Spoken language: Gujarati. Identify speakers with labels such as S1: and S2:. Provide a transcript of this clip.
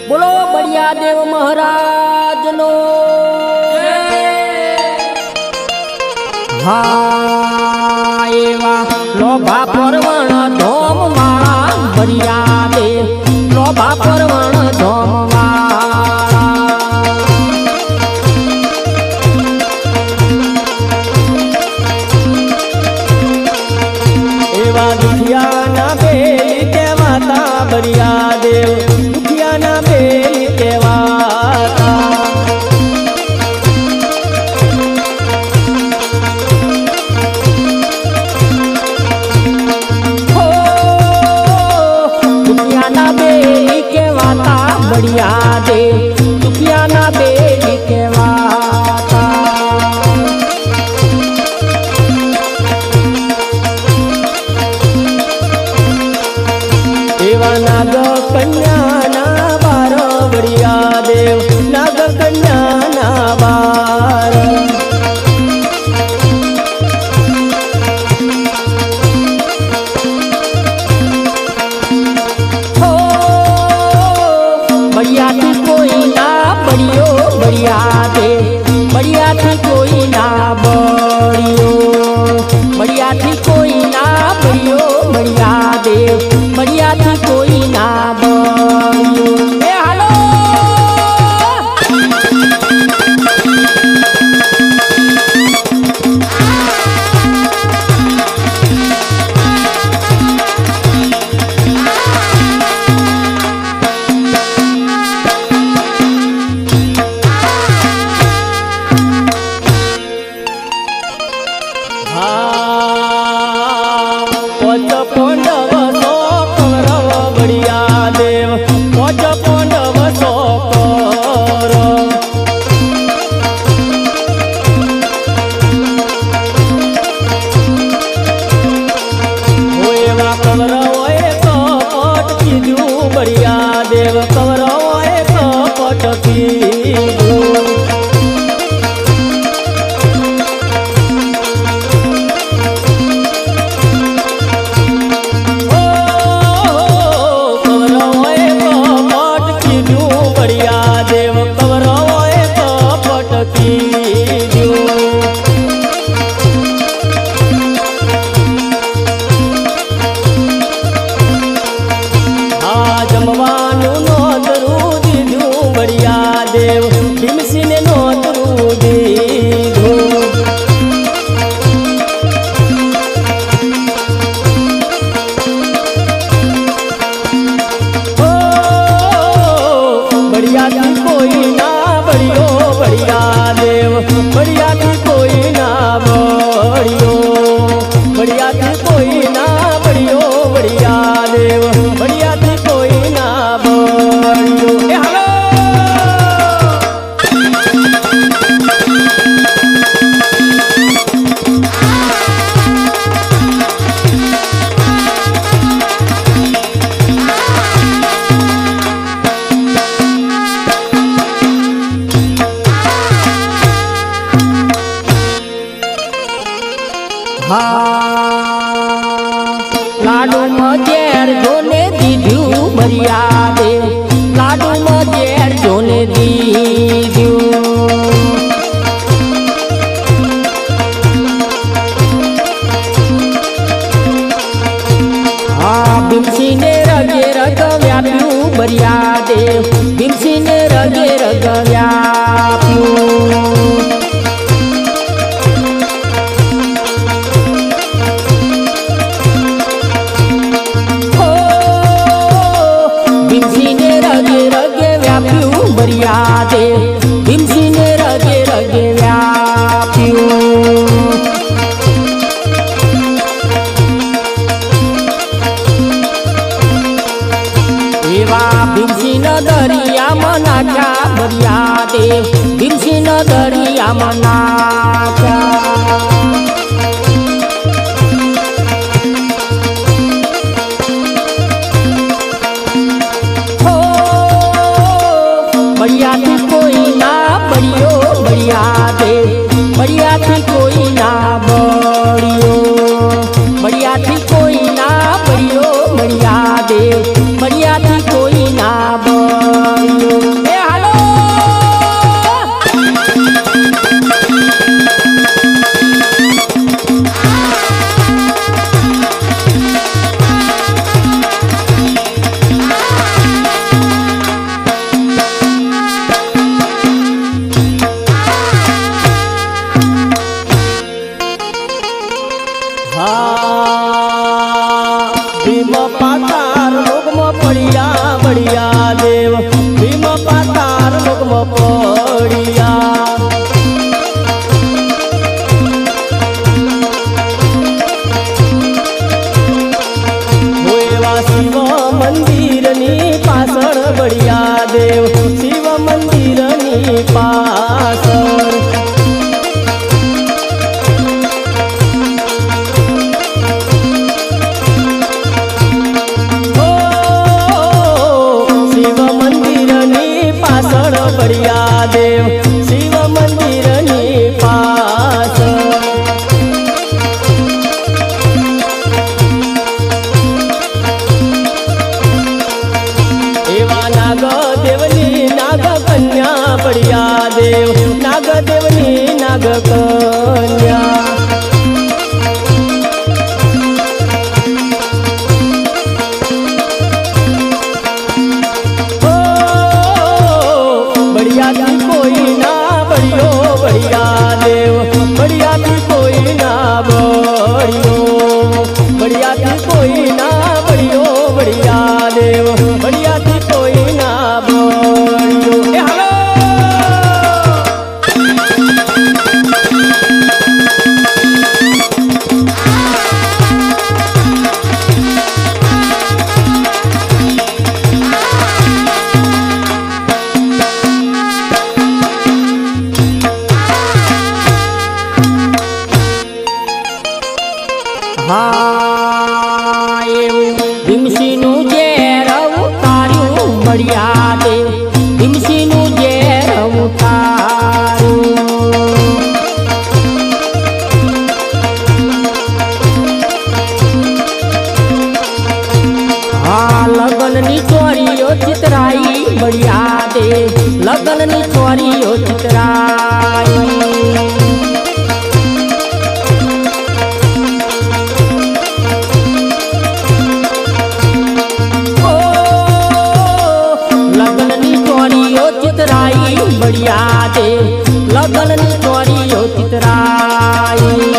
S1: બોલો બળિયા દેવ મહારાજ નો હા એવા લોભા પરવણ ધોમ વાળા બળિયા દેવ લોભા પરવણ ધોમ વાળા
S2: એવા દુખિયાના બેલી કહેવાતા બળિયા દેવ દુખિયાના બેલી કહેવાતા
S1: દુખિયાના બેલી કહેવાતા બળિયા દેવ દુખિયાના બેલી કહેવાતા
S2: એવા નાગ કન્યાના બાર બળિયા દેવ નાગ કન્યાના બાર
S1: બળિયાથી કોઈ ના બળિયો બળિયા દે બળિયાથી કોઈ ના બળિયો બળિયાથી કોઈ ના બળિયો બળિયા દે બળિયાથી કોઈ ના બળિયો એ હાલો
S2: પોચ પાંડવ સો કૌરવ બળિયા દેવ પોચ પાંડવ સો કૌરવ એવા કૌરવોએ કપટ કીધું બળિયા દેવ કૌરવોએ કપટ કીધું જમવાનું નોતરું દીધું બળિયા દેવ ભીમસિંહને નોતરું દીધું બળિયાથી કોઈ ના બળિયો બળિયા દેવ બળિયાથી કોઈ ના બળિયો બળિયાથી કોઈ ના બળિયો બળિયા દેવ બળિયાથી કોઈ ના બળિયો એ હાલો
S1: લાડુમાં ઝેર જોને દીધું બળિયા દે લાડુમાં ઝેર જોને દીધું હા ભીમસિંહને રગે રગ વ્યાપ્યું બળિયા દે ભીમસિંહને રગે રગ વ્યાપ્યું ભીમસિંહને રગે રગે વ્યાપ્યું બળિયા દે ભીમસિંહને રગે રગે વ્યાપ્યું એવા ભીમસિંહ દરિયામાં નાખ્યા બળિયા દે ભીમસિંહ દરિયામાં નાખ્યા બળિયાથી કોઈ ના બળિયો બળિયા દે બળિયાથી કોઈ ના બળિયો બળિયાથી કોઈ ના બળિયો બળિયા દે બળિયાથી કોઈ ના બળિયો
S2: નાગદેવની નાગ કન્યા બળિયા દેવ નાગદેવની નાગ કન્યા બળિયાથી કોઈ ના બળિયો બળિયા દેવ બળિયાથી કોઈ ના બળિયો બળિયાથી કોઈ ના બળિયો બળિયા દેવ બળિયાથી કોઈ ના બળિયો એ હાલો
S1: હા એવું ભીમસીનું ઝેર ઉતાર્યું બળિયા દેવ ભીમસીનું ઝેર ઉતાર્યું હા લગનની ચોરીઓ ચિતરાઈ બળિયા દેવ લગનની ચોરીઓ ચિતરાઈ બળિયા દે લગનની ચોરીઓ ચિતરાઈ